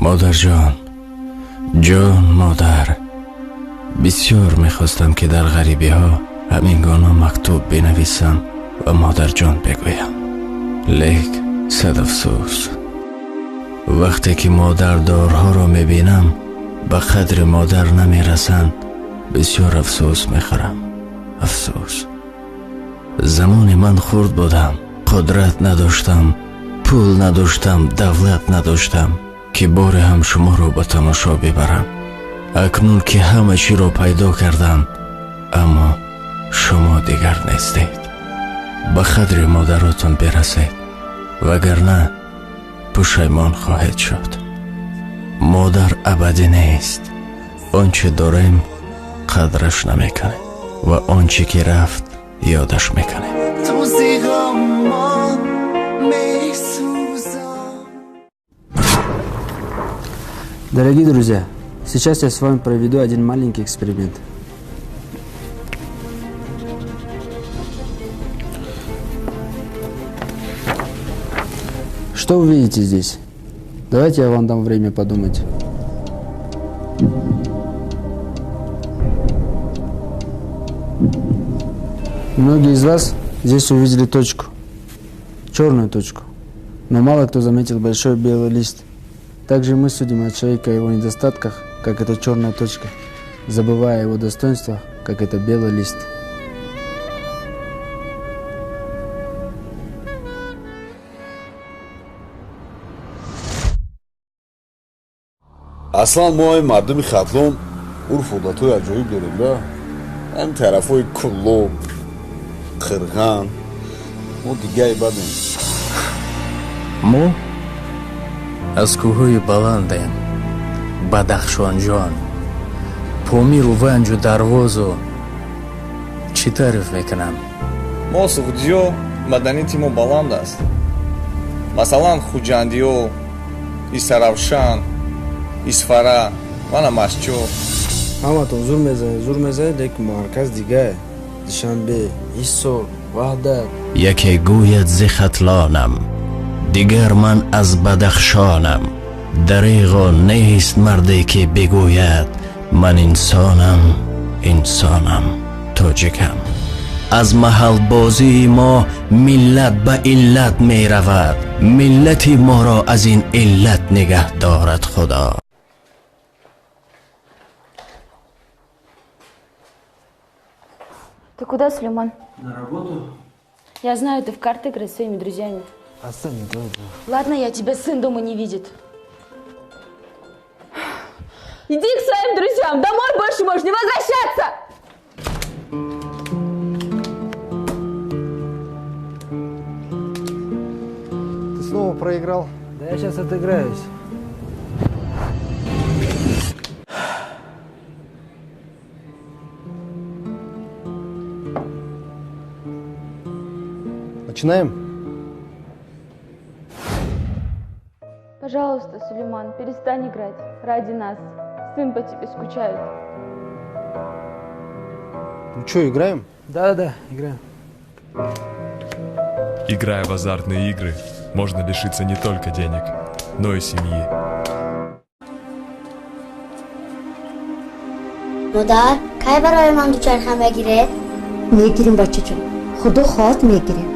مادر جان مادر، بسیار میخواستم که در غریبی ها همینگانا مکتوب بنویسم و مادر جان بگویم، لیک صد افسوس. وقتی که مادر دارها را میبینم به قدر مادر نمیرسند، بسیار افسوس میخورم. افسوس. زمان من خرد بودم، قدرت نداشتم، پول نداشتم، دولت نداشتم که بار هم شما را به تماشا ببرم. اکنون که همه چی را پیدا کردم، اما شما دیگر نیستید. به قدر مادراتون برسید، وگرنه پشیمان خواهید شد. مادر ابدی نیست. آنچه داریم قدرش نمیکنه و آنچه که رفت یادش میکنه. Дорогие друзья, сейчас я с вами проведу один маленький эксперимент. Что вы видите здесь? Давайте я вам дам время подумать. Многие из вас здесь увидели точку, черную точку, но мало кто заметил большой белый лист. Также мы судим от человека о его недостатках, как эта черная точка, забывая о его достоинствах, как это белый лист. اصلا ما مردم خطلون عرف عادت‌های عجایب داریم نه؟ این طرفای کلوب، خرخان، ما دیگه بد نیست. ما از کوههای بلندیم، بدخشان جان، پامیر و ونج و درواز و چی تعریف میکنم؟ ما سعودی‌ها مدنیتی ما بلند است. مثلا خوجندی‌ها، ایسرافشان، ایسفره و نمشچو. همتون زور مزه لیکن مرکز دیگه، دوشنبه، ایسور، وحدت. یکی گوید ز ختلانم، دیگر من از بدخشانم. دریغا نیست مردی که بگوید من انسانم تاجیکم. از محل بازی ما ملت به علت می رود، ملتی ما را از این علت نگه دارد خدا. Ты куда, Сулейман? На работу? Я знаю, ты в карты играешь с своими друзьями. Оставь меня. Ладно, я тебя, сын дома не видит. Иди к своим друзьям, домой больше можешь не возвращаться! Ты снова проиграл? Да я сейчас отыграюсь. Начинаем? Пожалуйста, Сулейман, перестань играть. Ради нас. Сын по тебе скучает. Ну что, играем? Да, играем. Играя в азартные игры, можно лишиться не только денег, но и семьи. مادر کی برای من دوچرخه بگیره؟ میگیریم بچه جان، خدا خواهد میگیریم.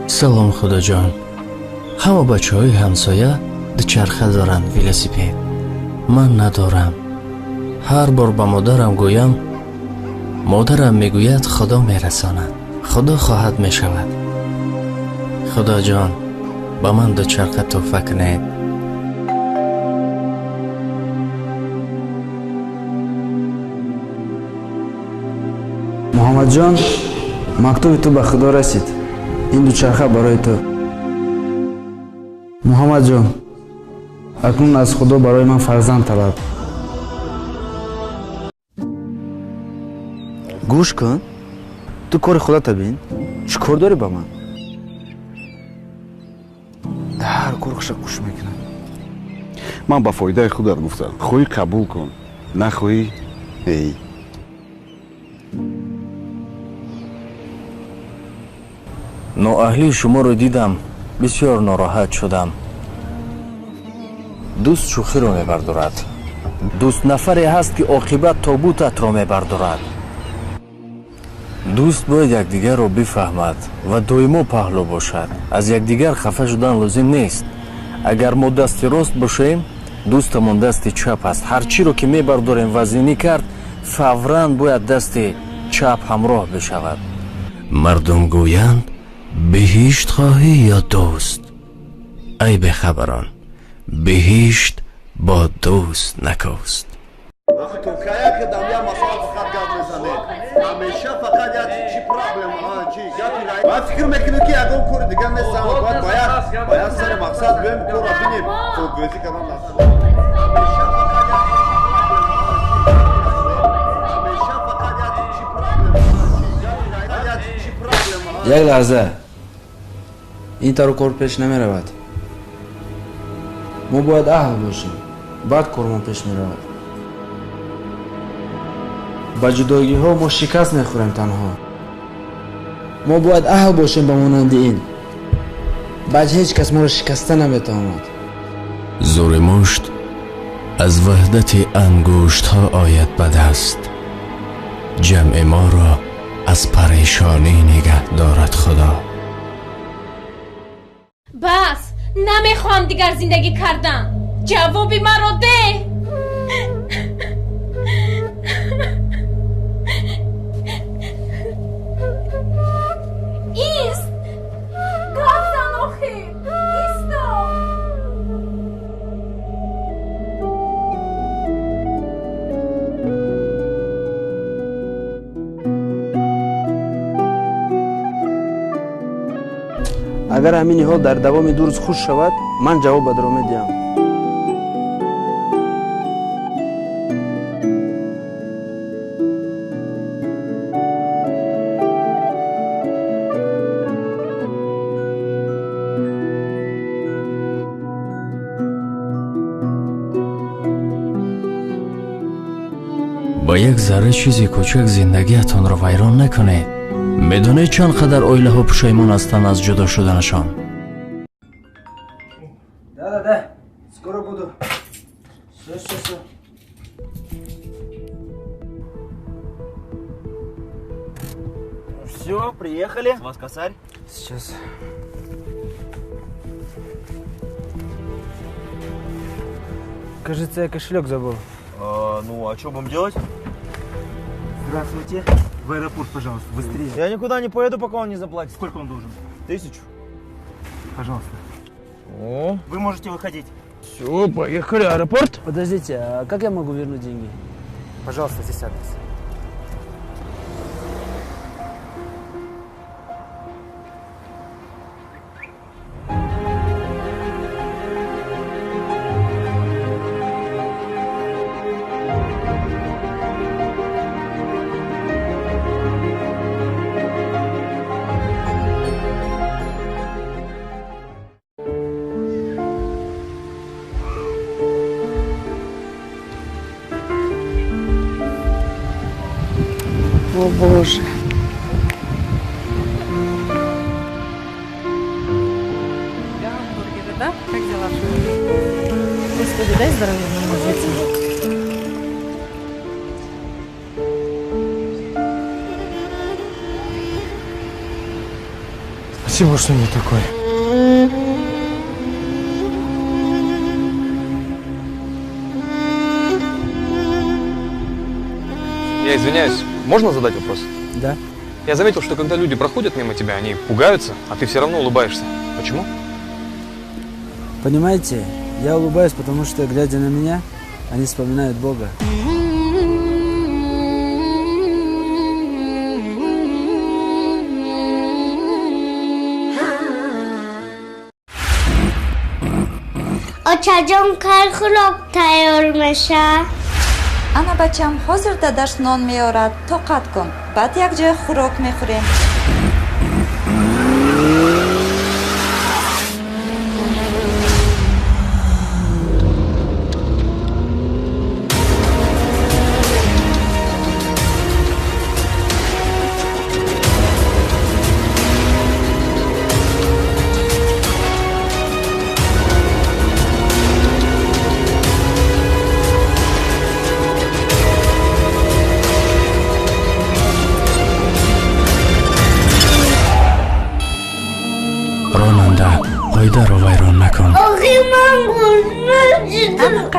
سلام خدا جان. همه بچه های همسایه دوچرخه دارن، ویلاسیپید. من ندارم. هر بار با مادرم گویم، مادرم میگوید خدا میرساند، خدا خواهد میشود. خدا جان با من دوچرخه تحفه کنید. محمد جان، مکتوب تو به خدا رسید. این دوچرخه برای تو. محمد جان، اکنون از خدا برای من فرزند طلب. گوش کن، تو کار خودت ببین. چی کار داری با من؟ در هر کارش گوش میکنم. من با فایده خودت گفتم، خوی قبول کن. نخویی؟ ای ноаҳлии шуморо дидам, бисёр нороҳат шудам. дӯст шӯхиро мебардорад. дӯст нафаре ҳаст, ки оқибат тобутатро мебардорад. дӯст бояд якдигарро бифаҳмад ва доимо паҳлӯ бошад. аз якдигар хафа шудан лозим нест. агар мо дасти рост бошем, дӯстамон дасти чап аст. ҳарчиро ки мебардорем вазинӣ кард, фавран бояд дасти чап ҳамроҳ бишавад. мардум гӯянд биҳишт хоҳӣ ё дӯст? ай бехабарон, биҳишт бо дӯст накост. باید فکر میکنی که اگه اون کور دیگه نیستم باید سر مقصد بیم کور را بینیم خودگویزی کنم نستم یک لحظه این طور کار پیش نمی رود. ما باید اهل باشیم، بعد کارمان پیش می رود. با جداگی ها ما شکست نخوریم تنها. ما باید اهل باشیم با مانند این. بعد هیچ کس ما رو شکسته نمیتواند. زور مشت از وحدت انگشت ها آید به دست. جمع ما را از پریشانی نگه دارد خدا. بس نمیخوام دیگر زندگی کردم. جوابی مرا ده. ایست گفتم آخه ایستا. اگر همین حال در دوام دو روز خوش شود، من جواب به درآمد دهم. با یک ذره چیزی کوچک زندگیتان را ویران نکنید. میدونید چند قدر اویله ها پشیمان هستند از جدا شدنشان. Да, скоро буду. Все. Все, приехали. У вас косарь? Сейчас. Кажется, я кошелек забыл. Ну, а что будем делать? Здравствуйте. В аэропорт, пожалуйста, быстрее. Я никуда не поеду, пока он не заплатит. Сколько он должен? 1000. Пожалуйста. О, Вы можете выходить. все, поехали, аэропорт. Подождите, а как я могу вернуть деньги? Пожалуйста, здесь адрес. О боже. Гамбургеры, да? Как дела? Господи, дай здоровья моему детям. Спасибо, что не такой. Я извиняюсь, можно задать вопрос? Да. Я заметил, что когда люди проходят мимо тебя, они пугаются, а ты все равно улыбаешься. Почему? Понимаете, я улыбаюсь, потому что, глядя на меня, они вспоминают Бога. آچجان کار خلق تیار میشه. انا بچم حاضر داداش نان میارد طاقت کن بعد یک جای خوراک میخوریم.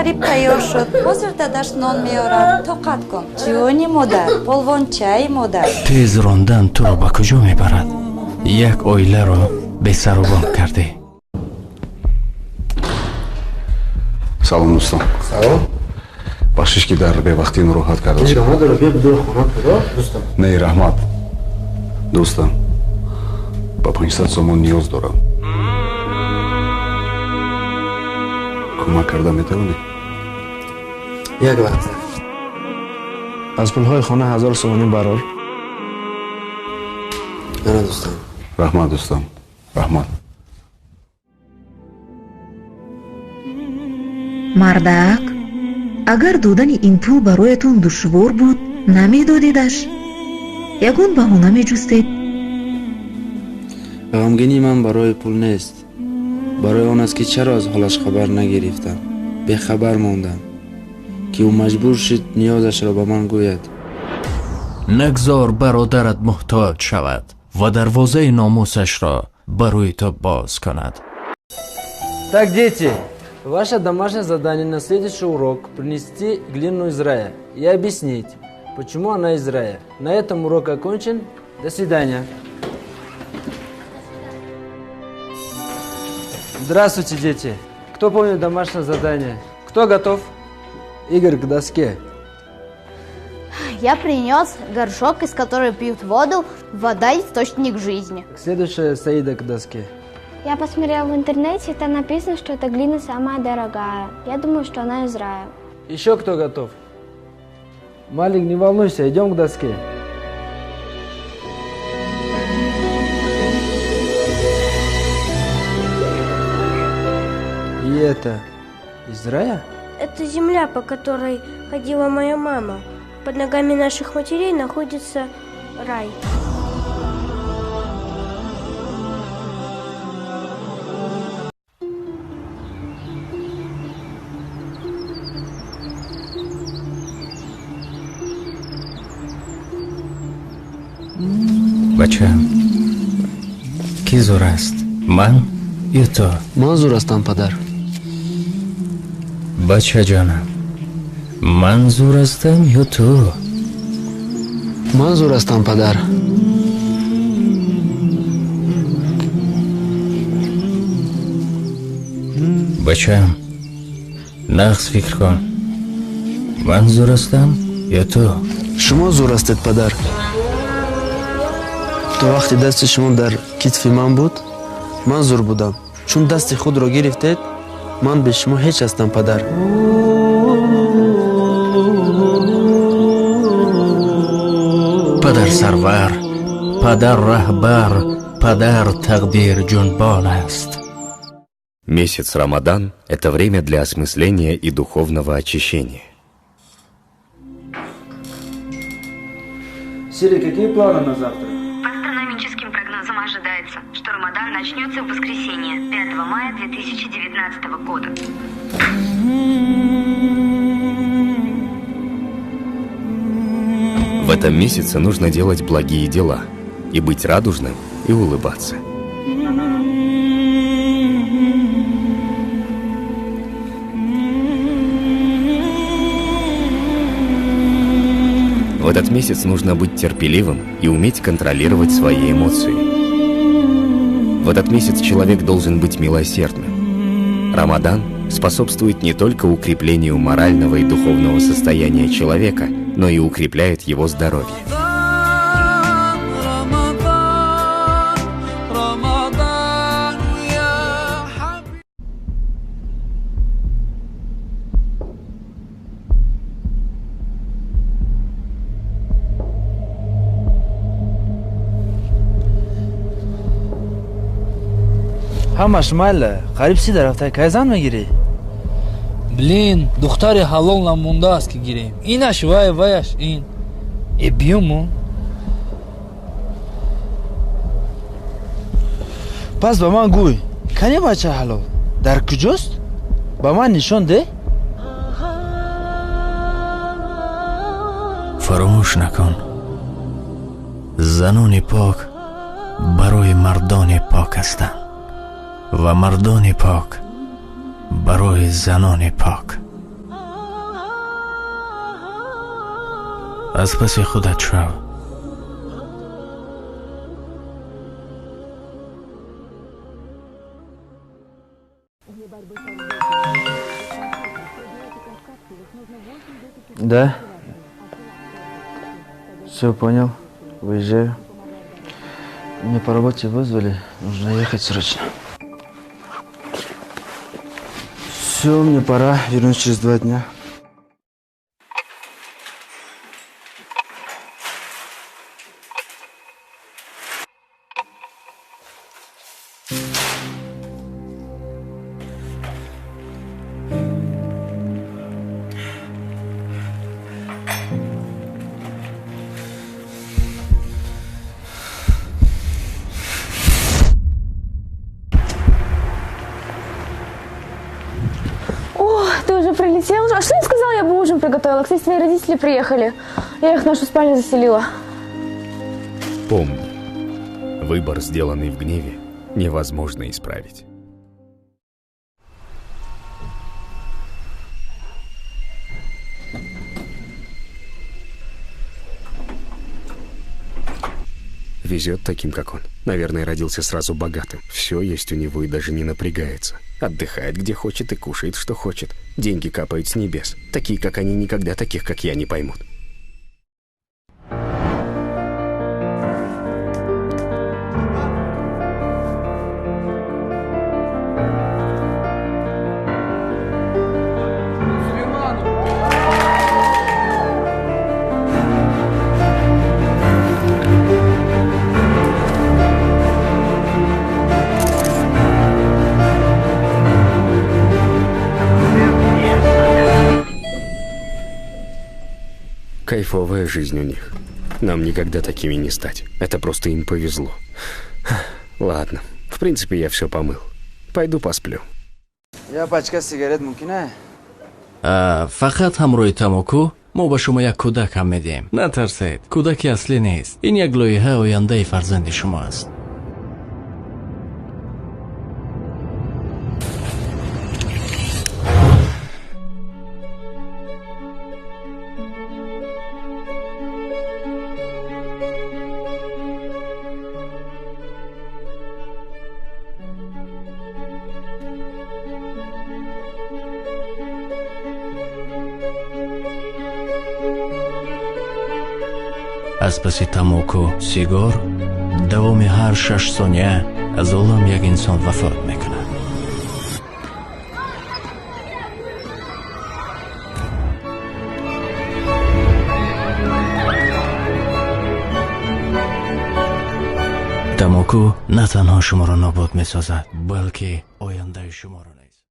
хариб тайёр шуд. Ҳозир дадаш нон меорад. Тоқат кун. Ҷони модар, полвончаи модар. тез рондан туро ба куҷо мебарад? як оиларо бесарубон кардӣ. салом дӯстон. Салом. бахшиш ки дар бевақтӣ нуроҳат карда. Не, раҳмат. дӯстам, ба 500 сомон ниёз дорам. кӯмак карда метавонӣ? Як лаҳза. аз пулҳои хона 1000 сомонӣ барор. Яна дӯстам. раҳмат дӯстам, раҳмат. мардак, агар додани ин пул бароятон душвор буд, намедодидаш? ягон баҳона меҷустед? ғамгинӣ ман барои пул нест. барои он аст ки чаро аз ҳолаш хабар нагирифтам. бехабар мондам, ки ӯ маҷбур шуд ниёзашро ба ман гӯяд. нагзор бародарат муҳтоҷ шавад ва дарвозаи номусашро барои то боз кунад. Так, дети, ваше домашнее задание на следующий урок — принести глину из рая и объяснить, почему она из рая. На этом урок окончен. До свидания. Здравствуйте, дети. Кто помнит домашнее задание? Кто готов? Игорь, к доске. Я принес горшок, из которого пьют воду. Вода — источник жизни. Следующая Саида к доске. Я посмотрела в интернете, и там написано, что эта глина самая дорогая. Я думаю, что она из рая. Еще кто готов? Малик, не волнуйся, идем к доске. И это из рая? Это земля, по которой ходила моя мама. Под ногами наших матерей находится рай. бача, ки зур аст? ман ё то? Ман зур ҳастам, падар. бача ҷонам, ман зур ҳастам ё ту? Ман зур ҳастам, падар. бачам, нағз фикр кун. ман зур ҳастам ё ту? Шумо зур ҳастед, падар. то вақти дасти шумо дар китфи ман буд, ман зур будам. чун дасти худро гирифтед, ман бе шумо ҳеҷ ҳастам, падар. падар сарвар, падар раҳбар, падар тақдир ҷунбон аст. Месяц Рамадан – это время для осмысления и духовного очищения. Сири, какие планы на завтра? По астрономическим прогнозам ожидается, что Рамадан начнется в воскресенье, 5 мая 2019 года. В этом месяце нужно делать благие дела и быть радужным и улыбаться. В этот месяц нужно быть терпеливым и уметь контролировать свои эмоции. В этот месяц человек должен быть милосердным. Рамадан способствует не только укреплению морального и духовного состояния человека, но и укрепляет его здоровье. ҳамаш майла, қариб 30 дарафтаи кайзан мегирӣ? Блин, духтари ҳалол намондааст ки гирем. Инаш ваяш ин. Биёмо. Пас ба ман гӯй, кане бача ҳалол дар куҷост? Ба ман нишон де? фаромӯш накун. занони пок барои мардони пок ҳастанд ва мардони пок барои занони пок. از پس خودت شو. Да. Все понял. Выезжаю. Меня по работе вызвали. Нужно ехать срочно. Все, мне пора. Вернусь через 2 дня. Ты уже прилетел? А что я сказала? Я бы ужин приготовила. Кстати, твои родители приехали. Я их в нашу спальню заселила. Помни, выбор, сделанный в гневе, невозможно исправить. Везет таким, как он. Наверное, родился сразу богатым. Все есть у него и даже не напрягается. Отдыхает где хочет и кушает что хочет. Деньги капают с небес. Такие, как они, никогда таких, как я, не поймут. Кайфовая жизнь у них. Нам никогда такими не стать. Это просто им повезло. Ладно. В принципе, я все помыл. Пойду посплю. Я пачка сигарет мумкина? فقط همراه تاموکو ما با شما یک کودک هم میدیم. نترسید. کودکی اصلی نیست. این یک لایحه آینده فرزند شما است. از پس تاموکو سیگار دوام هر 6 ثانیه از عالم یک انسان وفات میکنه. تاموکو نه تنها شما را نابود میسازد بلکه آینده شما را